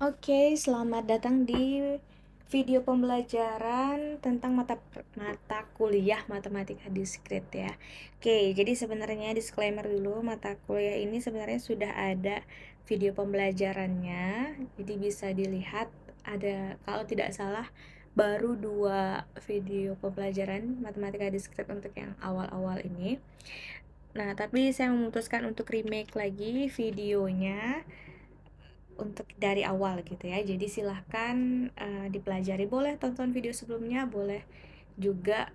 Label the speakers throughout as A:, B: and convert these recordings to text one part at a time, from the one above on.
A: Oke, selamat datang di video pembelajaran tentang mata kuliah matematika diskrit ya. Oke, jadi sebenarnya disclaimer dulu, mata kuliah ini sebenarnya sudah ada video pembelajarannya. Jadi bisa dilihat ada, kalau tidak salah, baru 2 video pembelajaran matematika diskrit untuk yang awal-awal ini. Nah, tapi saya memutuskan untuk remake lagi videonya untuk dari awal gitu ya. Jadi silahkan dipelajari, boleh tonton video sebelumnya, boleh juga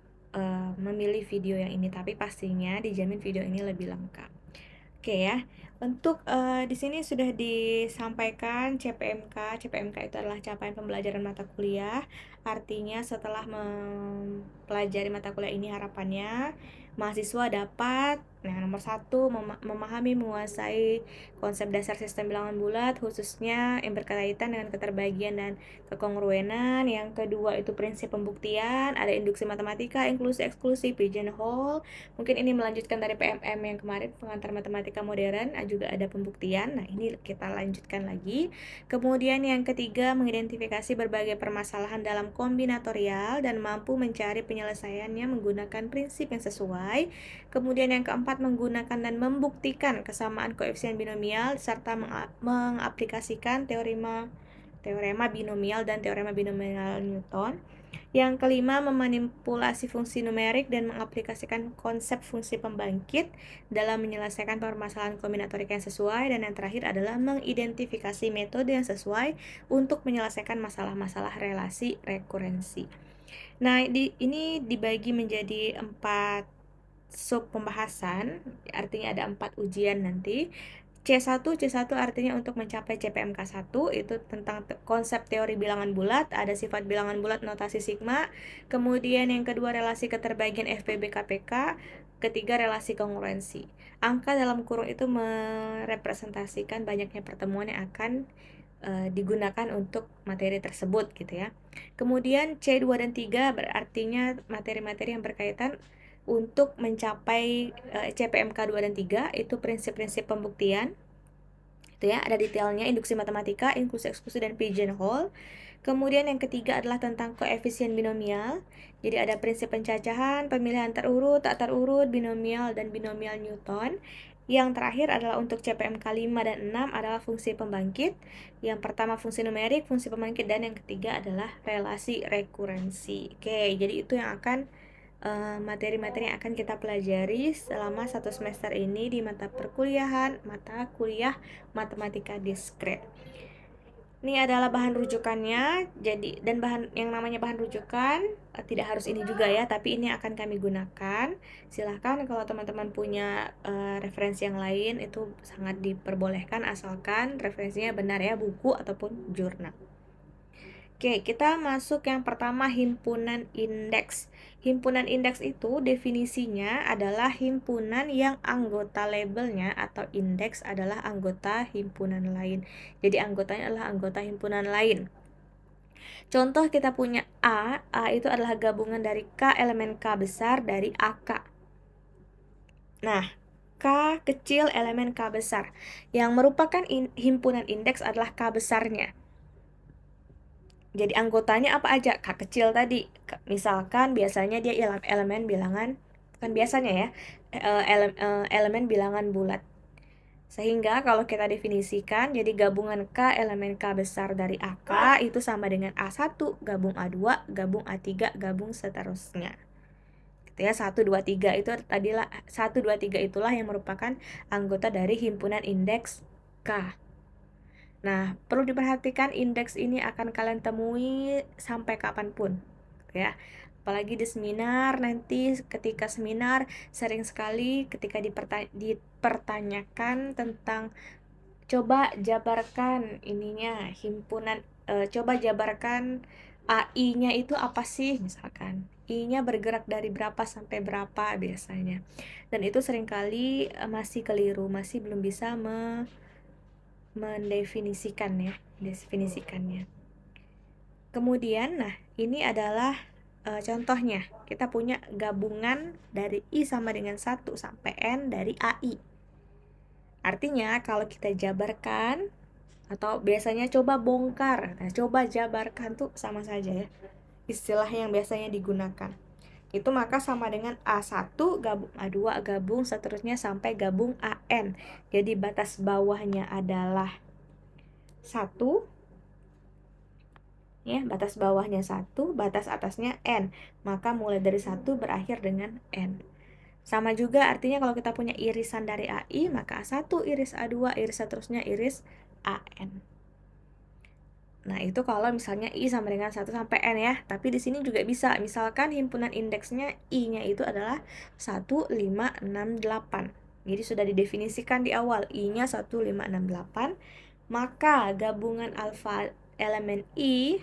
A: memilih video yang ini, tapi pastinya dijamin video ini lebih lengkap. Oke ya, untuk di sini sudah disampaikan CPMK. CPMK itu adalah capaian pembelajaran mata kuliah. Artinya setelah mempelajari mata kuliah ini harapannya mahasiswa dapat, nah nomor 1, memahami, menguasai konsep dasar sistem bilangan bulat, khususnya yang berkaitan dengan keterbagian dan kekongruenan. Yang kedua itu prinsip pembuktian, ada induksi matematika, inklusi, eksklusi, pigeonhole. Mungkin ini melanjutkan dari PMM yang kemarin, pengantar matematika modern, juga ada pembuktian. Nah, ini kita lanjutkan lagi. Kemudian yang ketiga, mengidentifikasi berbagai permasalahan dalam kombinatorial dan mampu mencari penyelesaiannya menggunakan prinsip yang sesuai. Kemudian yang keempat, menggunakan dan membuktikan kesamaan koefisien binomial serta mengaplikasikan teorema binomial dan teorema binomial Newton. Yang kelima, memanipulasi fungsi numerik dan mengaplikasikan konsep fungsi pembangkit dalam menyelesaikan permasalahan kombinatorik yang sesuai. Dan yang terakhir adalah mengidentifikasi metode yang sesuai untuk menyelesaikan masalah-masalah relasi rekurensi. Nah, ini dibagi menjadi 4 sub pembahasan, artinya ada 4 ujian nanti. C1 artinya untuk mencapai CPMK 1 itu tentang konsep teori bilangan bulat, ada sifat bilangan bulat, notasi sigma. Kemudian yang kedua relasi keterbagian FPB KPK, ketiga relasi kongruensi. Angka dalam kurung itu merepresentasikan banyaknya pertemuan yang akan digunakan untuk materi tersebut gitu ya. Kemudian C2 dan 3 berartinya materi-materi yang berkaitan untuk mencapai CPMK 2 dan 3, itu prinsip-prinsip pembuktian. Itu ya, ada detailnya, induksi matematika, inklusi, eksklusi, dan pigeonhole. Kemudian yang ketiga adalah tentang koefisien binomial. Jadi ada prinsip pencacahan, pemilihan terurut, tak terurut, binomial, dan binomial Newton. Yang terakhir adalah untuk CPMK 5 dan 6 adalah fungsi pembangkit. Yang pertama fungsi numerik, fungsi pembangkit, dan yang ketiga adalah relasi rekurensi. Oke, jadi itu yang akan materi-materi yang akan kita pelajari selama 1 semester ini di mata kuliah matematika diskrit. Ini adalah bahan rujukannya. Jadi, dan bahan yang namanya bahan rujukan tidak harus ini juga ya, tapi ini akan kami gunakan. Silahkan kalau teman-teman punya referensi yang lain itu sangat diperbolehkan, asalkan referensinya benar ya, buku ataupun jurnal. Oke, kita masuk yang pertama, himpunan indeks. Himpunan indeks itu definisinya adalah himpunan yang anggota labelnya atau indeks adalah anggota himpunan lain. Jadi anggotanya adalah anggota himpunan lain. Contoh kita punya A itu adalah gabungan dari K elemen K besar dari AK. Nah, K kecil elemen K besar. Yang merupakan himpunan indeks adalah K besarnya. Jadi anggotanya apa aja? K kecil tadi. Misalkan biasanya dia elemen bilangan, bukan biasanya ya, elemen bilangan bulat. Sehingga kalau kita definisikan, jadi gabungan K elemen K besar dari AK itu sama dengan A1 gabung A2 gabung A3 gabung seterusnya. Gitu ya, 1 2 3 itu tadilah 1 2 3 itulah yang merupakan anggota dari himpunan indeks K. Nah, perlu diperhatikan indeks ini akan kalian temui sampai kapanpun, ya. Apalagi di seminar, nanti ketika seminar sering sekali ketika dipertanyakan tentang coba jabarkan ininya himpunan, coba jabarkan AI-nya itu apa sih misalkan. I-nya bergerak dari berapa sampai berapa biasanya. Dan itu seringkali masih keliru, masih belum bisa mendefinisikannya. Kemudian, nah ini adalah contohnya. Kita punya gabungan dari I sama dengan 1 sampai N dari AI. Artinya kalau kita jabarkan Atau biasanya coba bongkar. Nah, coba jabarkan tuh sama saja ya. Istilah yang biasanya digunakan. Itu maka sama dengan A1 gabung A2 gabung seterusnya sampai gabung AN. Jadi batas bawahnya adalah 1 ya, batas bawahnya 1, batas atasnya N. Maka mulai dari 1 berakhir dengan N. Sama juga artinya kalau kita punya irisan dari AI, maka A1 iris A2 iris seterusnya iris AN. Nah, itu kalau misalnya I sama dengan 1 sampai N ya. Tapi di sini juga bisa. Misalkan himpunan indeksnya I-nya itu adalah 1, 5, 6, 8. Jadi sudah didefinisikan di awal I-nya 1, 5, 6, 8. Maka gabungan alfa elemen I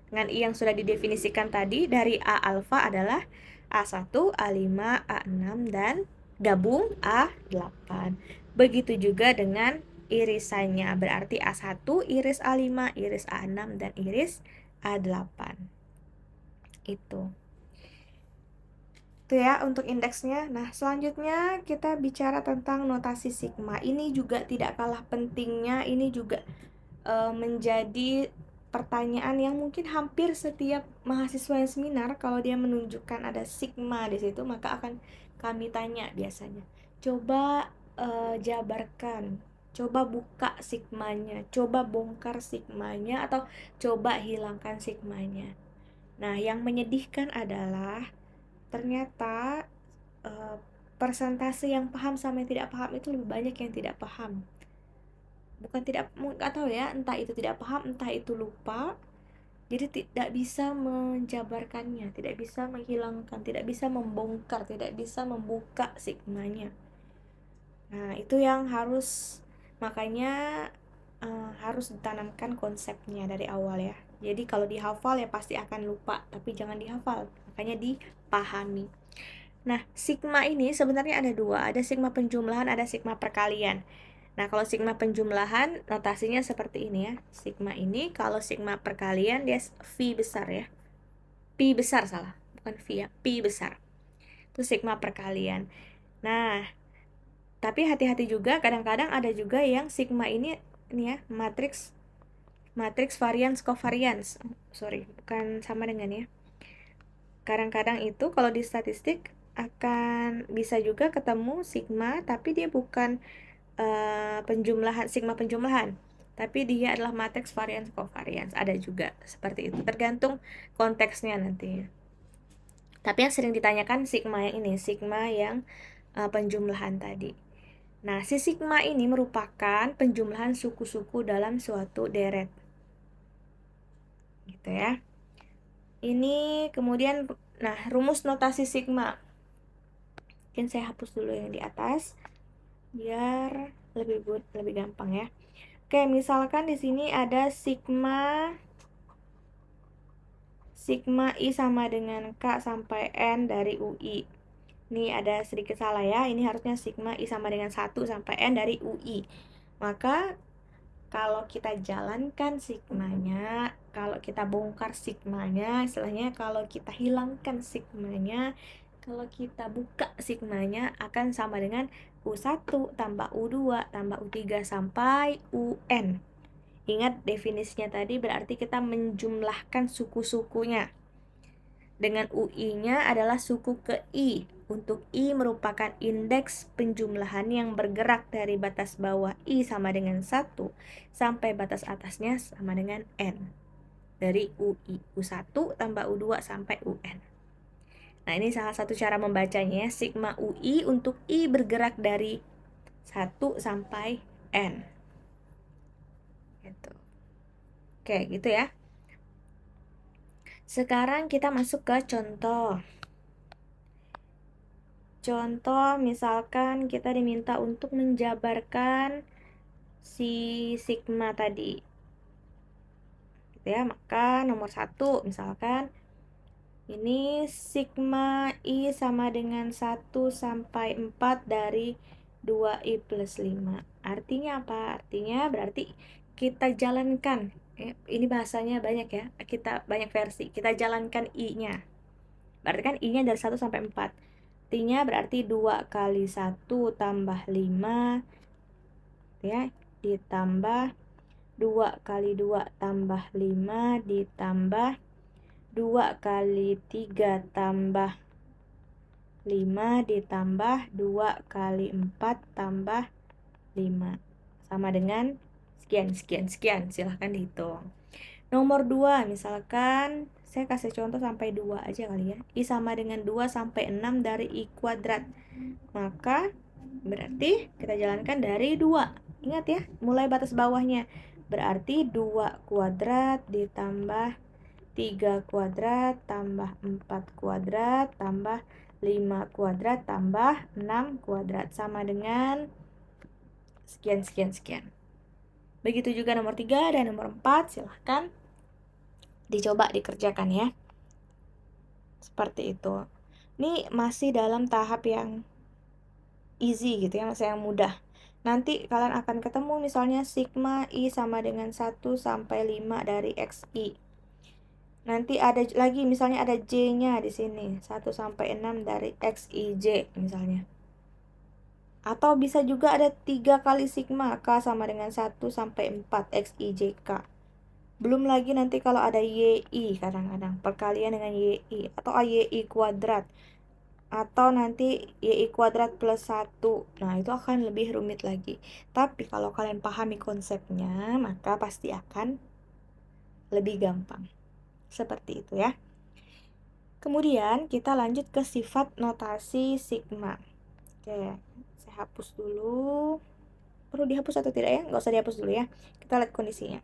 A: dengan I yang sudah didefinisikan tadi dari A alfa adalah A1, A5, A6, dan gabung A8. Begitu juga dengan irisannya, berarti A1, iris A5, iris A6, dan iris A8. Itu ya untuk indeksnya. Nah, selanjutnya kita bicara tentang notasi sigma. Ini juga tidak kalah pentingnya, ini juga menjadi pertanyaan yang mungkin hampir setiap mahasiswa yang seminar kalau dia menunjukkan ada sigma di situ, maka akan kami tanya biasanya. Coba jabarkan, coba buka sigmanya, coba bongkar sigmanya, atau coba hilangkan sigmanya. Nah, yang menyedihkan adalah ternyata persentase yang paham sama yang tidak paham itu lebih banyak yang tidak paham. Bukan tidak, nggak tahu ya, entah itu tidak paham, entah itu lupa. Jadi tidak bisa menjabarkannya, tidak bisa menghilangkan, tidak bisa membongkar, tidak bisa membuka sigmanya. Nah, itu yang harus, makanya harus ditanamkan konsepnya dari awal ya. Jadi kalau dihafal ya pasti akan lupa, tapi jangan dihafal, makanya dipahami. Nah, sigma ini sebenarnya ada dua, ada sigma penjumlahan, ada sigma perkalian. Nah, kalau sigma penjumlahan notasinya seperti ini ya. Sigma ini, kalau sigma perkalian dia V besar ya. Pi besar salah, bukan V ya, Pi besar. Itu sigma perkalian. Nah, tapi hati-hati juga, kadang-kadang ada juga yang sigma ini ya, matriks varians covariance. Sorry, bukan sama dengan ya. Kadang-kadang itu kalau di statistik akan bisa juga ketemu sigma tapi dia bukan penjumlahan, sigma penjumlahan, tapi dia adalah matriks variance covariance. Ada juga seperti itu, tergantung konteksnya nanti. Tapi yang sering ditanyakan sigma yang ini, sigma yang penjumlahan tadi. Nah, si sigma ini merupakan penjumlahan suku-suku dalam suatu deret, gitu ya. Ini kemudian, nah, rumus notasi sigma. Mungkin saya hapus dulu yang di atas biar lebih gampang ya. Oke, misalkan di sini ada sigma I sama dengan K sampai N dari UI. Ini ada sedikit salah ya. Ini harusnya sigma I sama dengan 1 sampai N dari UI. Maka kalau kita jalankan sigmanya, kalau kita bongkar sigmanya, istilahnya kalau kita hilangkan sigmanya, kalau kita buka sigmanya akan sama dengan U1 tambah U2 tambah U3 sampai UN. Ingat definisinya tadi, berarti kita menjumlahkan suku-sukunya. Dengan UI-nya adalah suku ke I. Untuk I merupakan indeks penjumlahan yang bergerak dari batas bawah I sama dengan 1 sampai batas atasnya sama dengan N. Dari UI, U1 tambah U2 sampai UN. Nah, ini salah satu cara membacanya ya, sigma UI untuk I bergerak dari 1 sampai N. Gitu. Oke, gitu ya. Sekarang kita masuk ke contoh. Contoh misalkan kita diminta untuk menjabarkan si sigma tadi. Gitu ya, maka nomor 1 misalkan ini sigma I sama dengan 1 sampai 4 dari 2I plus 5. Artinya apa? Artinya berarti kita jalankan. Ini bahasanya banyak ya. Kita banyak versi. Kita jalankan I-nya. Berarti kan I-nya dari 1 sampai 4. I-nya berarti 2 kali 1 tambah 5 ya, ditambah 2 kali 2 tambah 5 ditambah 2 kali 3 tambah 5 ditambah 2 kali 4 tambah 5 sama dengan sekian. Silahkan dihitung. Nomor 2, misalkan saya kasih contoh sampai 2 aja kali ya. I sama dengan 2 sampai 6 dari I kuadrat. Maka berarti kita jalankan dari 2. Ingat ya, mulai batas bawahnya. Berarti 2 kuadrat ditambah 3 kuadrat tambah 4 kuadrat tambah 5 kuadrat tambah 6 kuadrat sama dengan sekian. Begitu juga nomor 3 dan nomor 4, silahkan dicoba dikerjakan ya. Seperti itu. Ini masih dalam tahap yang easy gitu ya, masih yang mudah. Nanti kalian akan ketemu misalnya sigma I sama dengan 1 sampai 5 dari XI. Nanti ada lagi misalnya ada J-nya di sini, 1 sampai 6 dari XIJ misalnya. Atau bisa juga ada 3 kali sigma K sama dengan 1 sampai 4 XIJK. Belum lagi nanti kalau ada YI kadang-kadang perkalian dengan YI atau YI kuadrat atau nanti YI kuadrat plus 1. Nah, itu akan lebih rumit lagi. Tapi kalau kalian pahami konsepnya, maka pasti akan lebih gampang. Seperti itu ya. Kemudian kita lanjut ke sifat notasi sigma. Oke, saya hapus dulu. Perlu dihapus atau tidak ya? Nggak usah dihapus dulu ya. Kita lihat kondisinya.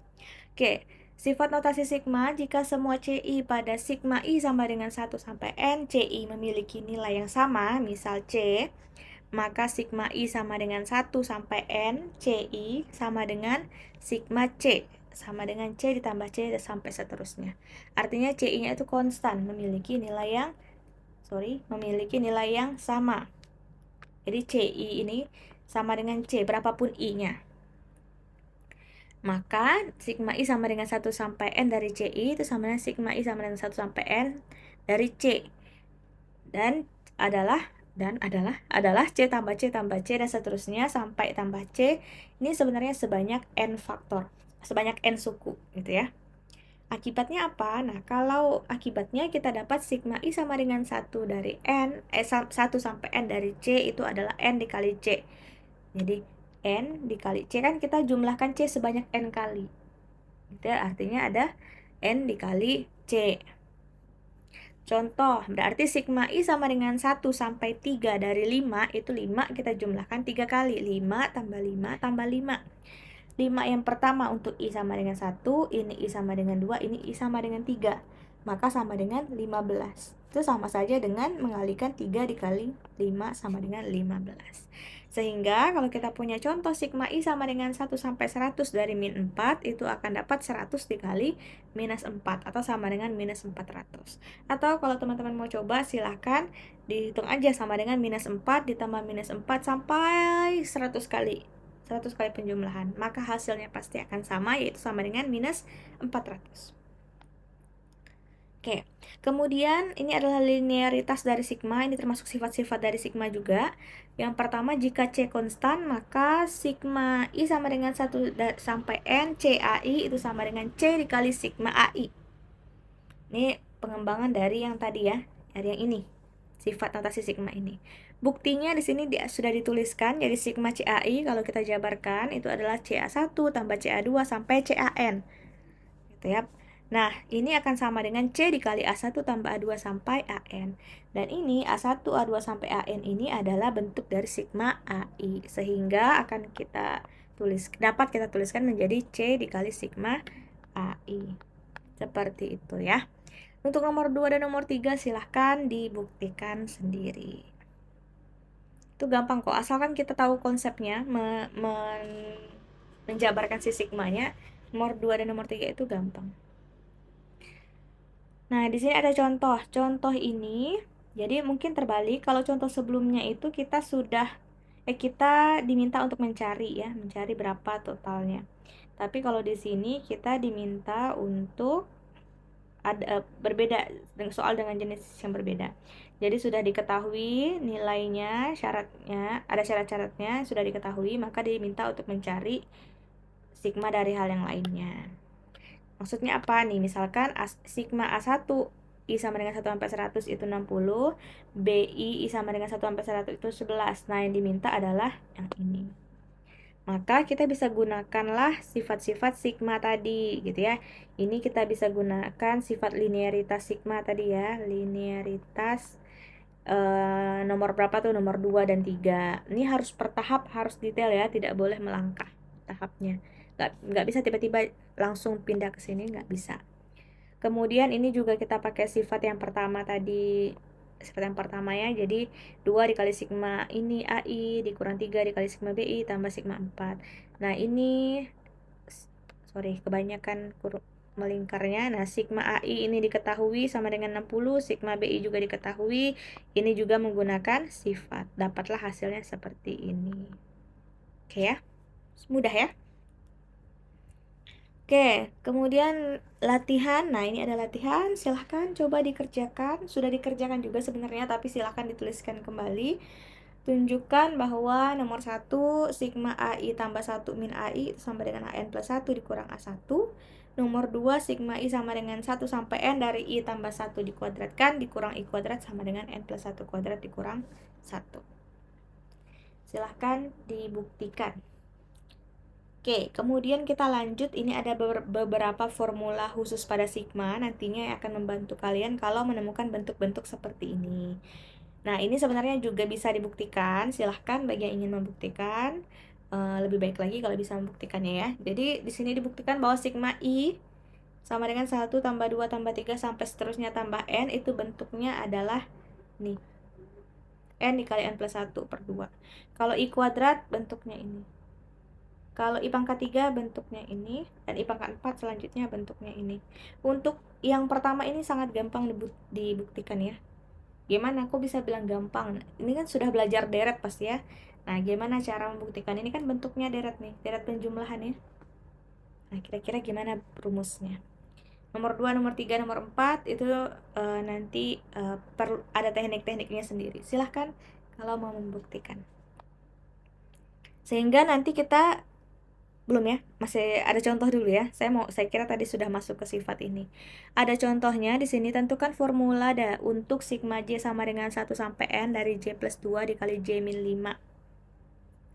A: Oke, sifat notasi sigma jika semua CI pada sigma I sama dengan 1 sampai N, CI memiliki nilai yang sama, misal C, maka sigma I sama dengan 1 sampai N, CI sama dengan sigma C, sama dengan C ditambah C sampai seterusnya. Artinya CI-nya itu konstan, memiliki nilai yang sama. Jadi CI ini sama dengan C, berapapun I-nya. Maka sigma I sama dengan 1 sampai N dari CI itu sama dengan sigma I sama dengan 1 sampai N dari C. Dan adalah C tambah C tambah C dan seterusnya sampai tambah C. Ini sebenarnya sebanyak N faktor, sebanyak N suku gitu ya. Akibatnya apa? Nah, kalau akibatnya kita dapat sigma I sama dengan 1 dari N, 1 sampai N dari C itu adalah N dikali C. Jadi, N dikali C kan kita jumlahkan C sebanyak N kali. Itu artinya ada N dikali C. Contoh, berarti sigma I sama dengan 1 sampai 3 dari 5, itu 5 kita jumlahkan 3 kali. 5 tambah 5 tambah 5. 5 yang pertama untuk I sama dengan 1, ini I sama dengan 2, ini I sama dengan 3. Maka sama dengan 15. Itu sama saja dengan mengalikan 3 dikali 5 sama dengan 15. Sehingga kalau kita punya contoh sigma I sama dengan 1 sampai 100 dari min 4, itu akan dapat 100 dikali minus 4 atau sama dengan minus 400. Atau kalau teman-teman mau coba silahkan dihitung aja sama dengan minus 4 ditambah minus 4 sampai 100 kali penjumlahan, maka hasilnya pasti akan sama, yaitu sama dengan minus 400. Oke, kemudian ini adalah linearitas dari sigma, ini termasuk sifat-sifat dari sigma juga. Yang pertama, jika C konstan, maka sigma I sama dengan 1 sampai N, CAI itu sama dengan C dikali sigma AI. Ini pengembangan dari yang tadi ya, dari yang ini, sifat notasi sigma ini. Buktinya di sini sudah dituliskan, jadi sigma CAI kalau kita jabarkan itu adalah CA1 tambah CA2 sampai CAN. Gitu ya. Nah, ini akan sama dengan C dikali A1 tambah A2 sampai AN. Dan ini A1, A2 sampai AN ini adalah bentuk dari sigma AI. Sehingga akan dapat kita tuliskan menjadi C dikali sigma AI. Seperti itu ya. Untuk nomor 2 dan nomor 3 silahkan dibuktikan sendiri. Itu gampang kok, asalkan kita tahu konsepnya, menjabarkan si sigmanya. Nomor 2 dan nomor 3 itu gampang. Nah, di sini ada contoh. Contoh ini, jadi mungkin terbalik. Kalau contoh sebelumnya itu kita diminta untuk mencari berapa totalnya. Tapi kalau di sini kita diminta untuk berbeda dengan jenis yang berbeda. Jadi sudah diketahui nilainya, syaratnya, ada syarat-syaratnya sudah diketahui, maka diminta untuk mencari sigma dari hal yang lainnya. Maksudnya apa nih? Misalkan sigma A1 I sama dengan 1 sampai 100 itu 60, BI I sama dengan 1 sampai 100 itu 11. Nah, yang diminta adalah yang ini. Maka kita bisa gunakanlah sifat-sifat sigma tadi gitu ya. Ini kita bisa gunakan sifat linearitas sigma tadi ya. Linearitas nomor berapa tuh? Nomor 2 dan 3. Ini harus per tahap, harus detail ya, tidak boleh melangkah tahapnya. Nggak bisa tiba-tiba langsung pindah ke sini, nggak bisa. Kemudian ini juga kita pakai sifat yang pertama tadi, sifat yang pertama ya. Jadi 2 dikali sigma ini AI dikurang 3 dikali sigma BI tambah sigma 4. Nah, ini sorry, kebanyakan melingkarnya. Nah, sigma AI ini diketahui sama dengan 60, sigma BI juga diketahui. Ini juga menggunakan sifat. Dapatlah hasilnya seperti ini. Oke ya. Mudah ya. Oke, kemudian latihan. Nah, ini ada latihan. Silahkan coba dikerjakan. Sudah dikerjakan juga sebenarnya, tapi silahkan dituliskan kembali. Tunjukkan bahwa nomor 1, sigma AI tambah 1 min AI itu sama dengan AN plus 1 dikurang A1. Nomor 2, sigma I sama dengan 1 sampai N dari I tambah 1 dikuadratkan dikurang I kuadrat sama dengan N plus 1 kuadrat dikurang 1. Silahkan dibuktikan. Oke, kemudian kita lanjut. Ini ada beberapa formula khusus pada sigma. Nantinya yang akan membantu kalian kalau menemukan bentuk-bentuk seperti ini. Nah, ini sebenarnya juga bisa dibuktikan. Silahkan bagi yang ingin membuktikan. Lebih baik lagi kalau bisa membuktikannya ya. Jadi, di sini dibuktikan bahwa sigma I sama dengan 1 tambah 2 tambah 3 sampai seterusnya tambah N. Itu bentuknya adalah nih. N dikali N plus 1 per 2. Kalau I kuadrat bentuknya ini. Kalau I pangkat 3 bentuknya ini, dan I pangkat 4 selanjutnya bentuknya ini. Untuk yang pertama ini sangat gampang dibuktikan ya. Gimana aku bisa bilang gampang? Ini kan sudah belajar deret pasti ya. Nah, gimana cara membuktikan? Ini kan bentuknya deret nih, deret penjumlahan ya. Nah, kira-kira gimana rumusnya? Nomor 2, nomor 3, nomor 4 itu nanti perlu ada teknik-tekniknya sendiri. Silahkan kalau mau membuktikan. Sehingga nanti kita belum ya, masih ada contoh dulu ya. Saya kira tadi sudah masuk ke sifat ini. Ada contohnya di sini. Tentukan formula untuk sigma J sama dengan 1 sampai N dari J plus 2 dikali J min 5.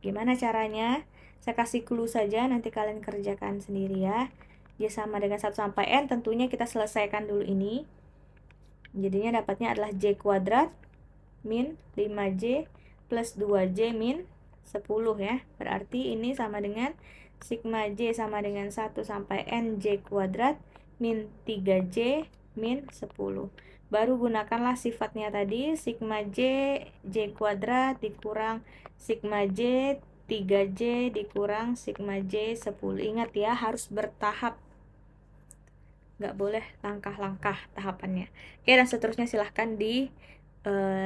A: Gimana caranya? Saya kasih clue saja, nanti kalian kerjakan sendiri ya. J sama dengan 1 sampai N, tentunya kita selesaikan dulu ini. Jadinya dapatnya adalah J kuadrat min 5J plus 2J min 10 ya. Berarti ini sama dengan sigma J sama dengan 1 sampai N J kuadrat min 3J min 10. Baru gunakanlah sifatnya tadi, sigma J, J kuadrat dikurang sigma J, 3J dikurang sigma J 10. Ingat ya, harus bertahap. Nggak boleh langkah-langkah tahapannya. Oke, dan seterusnya silahkan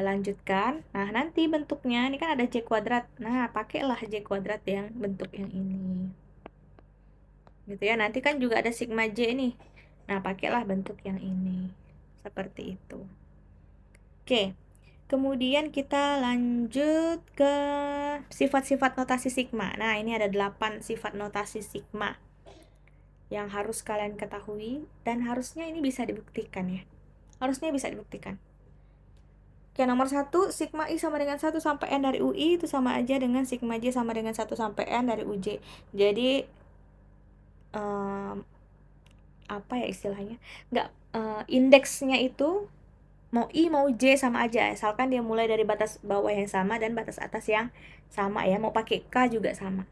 A: lanjutkan. Nah, nanti bentuknya ini kan ada J kuadrat. Nah, pakailah J kuadrat yang bentuk yang ini. Gitu ya. Nanti kan juga ada sigma J nih. Nah, pakailah bentuk yang ini. Seperti itu. Oke. Kemudian kita lanjut ke sifat-sifat notasi sigma. Nah, ini ada 8 sifat notasi sigma yang harus kalian ketahui dan harusnya ini bisa dibuktikan ya. Harusnya bisa dibuktikan. Oke, nomor 1, sigma I sama dengan 1 sampai N dari UI itu sama aja dengan sigma J sama dengan 1 sampai N dari UJ. Jadi, apa ya istilahnya? Indeksnya itu mau I mau J sama aja, asalkan dia mulai dari batas bawah yang sama dan batas atas yang sama ya. Mau pakai K juga sama.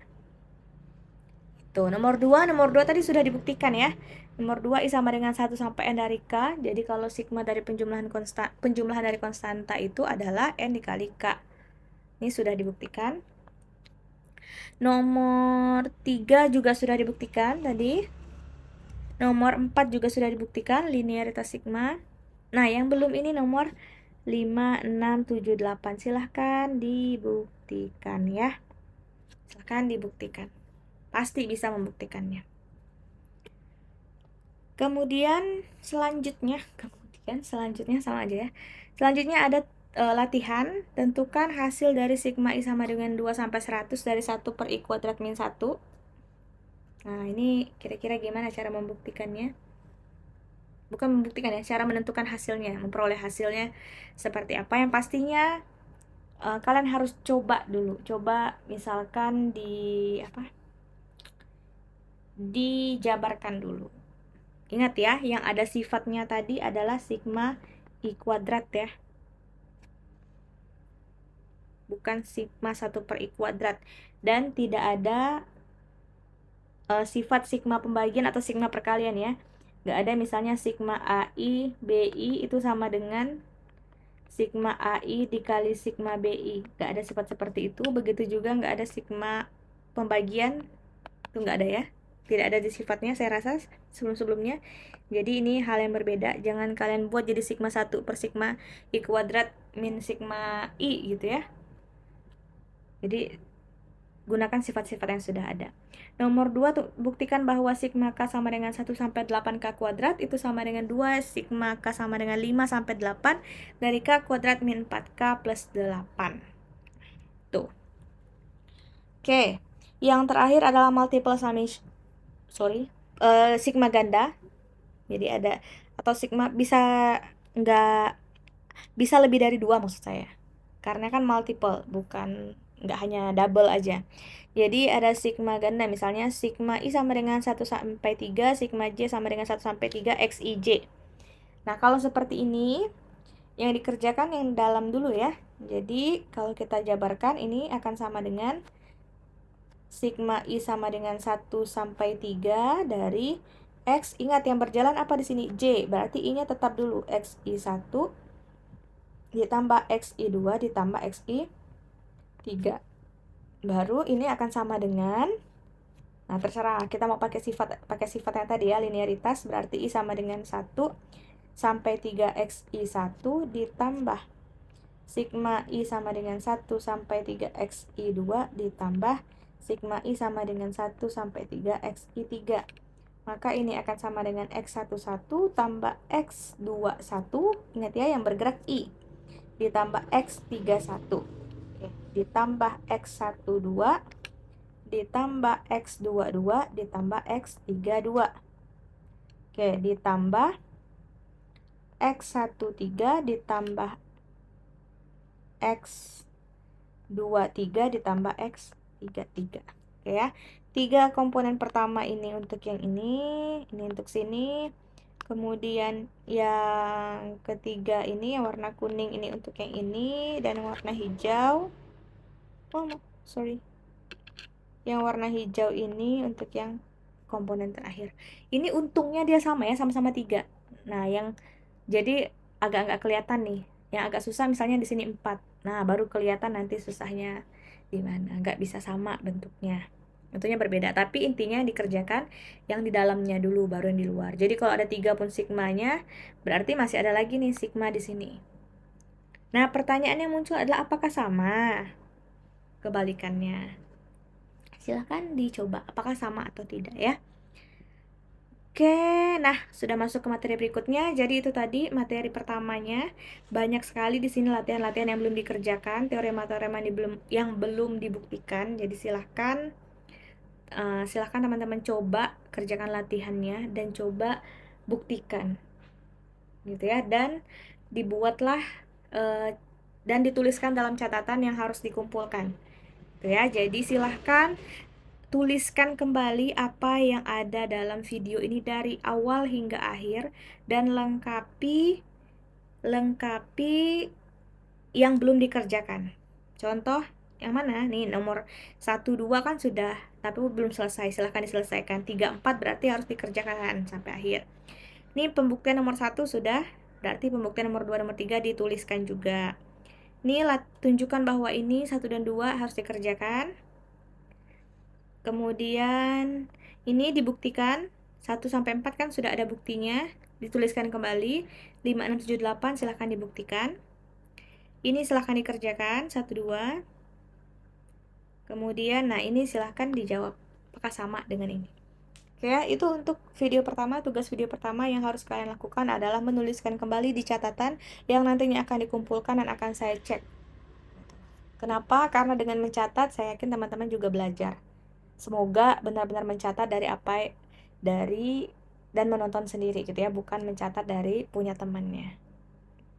A: Tuh, nomor 2 tadi sudah dibuktikan ya. Nomor 2 I sama dengan 1 sampai N dari K. Jadi kalau sigma dari penjumlahan dari konstanta itu adalah N dikali K. Ini sudah dibuktikan. Nomor 3 juga sudah dibuktikan tadi. Nomor 4 juga sudah dibuktikan, linearitas sigma. Nah, yang belum ini nomor 5, 6, 7, 8. Silahkan dibuktikan ya. Silahkan dibuktikan. Pasti bisa membuktikannya. Kemudian selanjutnya sama aja ya. Selanjutnya ada latihan. Tentukan hasil dari sigma I sama dengan 2 sampai 100 dari 1 per I kuadrat min 1. Nah, ini kira-kira gimana cara membuktikannya? Bukan membuktikan ya, cara menentukan hasilnya, memperoleh hasilnya seperti apa. Yang pastinya kalian harus coba dulu. Coba misalkan dijabarkan dulu. Ingat ya, yang ada sifatnya tadi adalah sigma I kuadrat ya, bukan sigma 1 per I kuadrat. Dan tidak ada sifat sigma pembagian atau sigma perkalian ya. Nggak ada misalnya sigma AI BI itu sama dengan sigma AI dikali sigma BI. Nggak ada sifat seperti itu. Begitu juga nggak ada sigma pembagian, itu nggak ada ya. Tidak ada di sifatnya saya rasa sebelum-sebelumnya. Jadi ini hal yang berbeda. Jangan kalian buat jadi sigma 1 per sigma I kuadrat min sigma I gitu ya. Jadi gunakan sifat-sifat yang sudah ada. Nomor 2 tuh, buktikan bahwa sigma K sama dengan 1 sampai 8K kuadrat itu sama dengan 2 sigma K sama dengan 5 sampai 8 dari K kuadrat min 4K plus 8. Tuh. Oke, yang terakhir adalah multiple summation. Sigma ganda. Jadi ada, atau sigma nggak bisa lebih dari 2 maksud saya. Karena kan multiple, bukan nggak hanya double aja. Jadi ada sigma ganda, misalnya sigma I sama dengan 1 sampai 3, sigma J sama dengan 1 sampai 3 XIJ. Nah, kalau seperti ini yang dikerjakan yang dalam dulu ya. Jadi kalau kita jabarkan ini akan sama dengan sigma I sama dengan 1 sampai 3 dari X. Ingat yang berjalan apa di sini? J. Berarti I-nya tetap dulu XI1 ditambah XI2 ditambah XI3. Baru ini akan sama dengan, nah terserah kita mau pakai sifat yang tadi ya, linearitas. Berarti I sama dengan 1 sampai 3 XI1 ditambah sigma I sama dengan 1 sampai 3 XI2 ditambah sigma I sama dengan 1 sampai 3 XI3. Maka ini akan sama dengan X11 tambah X21. Ingat ya, yang bergerak I ditambah X31. Oke, ditambah X12 ditambah X22 ditambah X32. Oke, ditambah X13 ditambah X23 ditambah X33. Oke ya. 3 komponen pertama ini untuk yang ini untuk sini. Kemudian yang ketiga ini yang warna kuning ini untuk yang ini, dan yang warna hijau, yang warna hijau ini untuk yang komponen terakhir. Ini untungnya dia sama ya, sama-sama 3. Nah, yang jadi agak-agak kelihatan nih. Yang agak susah misalnya di sini 4. Nah, baru kelihatan nanti susahnya di mana. Nggak bisa sama bentuknya. Bentuknya berbeda, tapi intinya dikerjakan yang di dalamnya dulu, baru yang di luar. Jadi kalau ada 3 pun sigmanya, berarti masih ada lagi nih sigma di sini. Nah, pertanyaan yang muncul adalah apakah sama? Kebalikannya. Silahkan dicoba apakah sama atau tidak ya. Oke, nah sudah masuk ke materi berikutnya. Jadi itu tadi materi pertamanya. Banyak sekali di sini latihan-latihan yang belum dikerjakan, teorema-teorema yang belum dibuktikan. Jadi silahkan teman-teman coba kerjakan latihannya dan coba buktikan, gitu ya. Dan dibuatlah dan dituliskan dalam catatan yang harus dikumpulkan, gitu ya. Jadi silahkan tuliskan kembali apa yang ada dalam video ini dari awal hingga akhir dan lengkapi yang belum dikerjakan. Contoh yang mana? Nih nomor 1, 2 kan sudah, tapi belum selesai. Silahkan diselesaikan. 3, 4 berarti harus dikerjakan sampai akhir. Nih pembuktian nomor 1 sudah, berarti pembuktian nomor 2, nomor 3 dituliskan juga. Nih tunjukkan bahwa ini 1 dan 2 harus dikerjakan. Kemudian ini dibuktikan 1 sampai 4 kan sudah ada buktinya, dituliskan kembali. 5, 6, 7, 8 silahkan dibuktikan. Ini silahkan dikerjakan 1, 2. Kemudian nah ini silahkan dijawab apakah sama dengan ini. Oke ya, itu untuk video pertama. Tugas video pertama yang harus kalian lakukan adalah menuliskan kembali di catatan yang nantinya akan dikumpulkan dan akan saya cek. Kenapa? Karena dengan mencatat saya yakin teman-teman juga belajar. semoga benar-benar mencatat dari dan menonton sendiri gitu ya, bukan mencatat dari punya temannya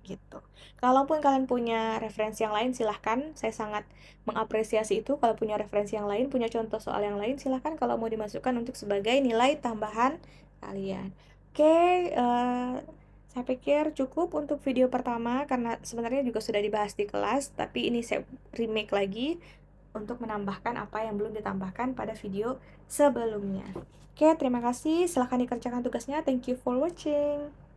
A: gitu. Kalaupun kalian punya referensi yang lain silahkan, saya sangat mengapresiasi itu. Kalau punya referensi yang lain, punya contoh soal yang lain, silahkan kalau mau dimasukkan untuk sebagai nilai tambahan kalian. Oke, saya pikir cukup untuk video pertama karena sebenarnya juga sudah dibahas di kelas, tapi ini saya remake lagi untuk menambahkan apa yang belum ditambahkan pada video sebelumnya. Oke, terima kasih. Silahkan dikerjakan tugasnya. Thank you for watching.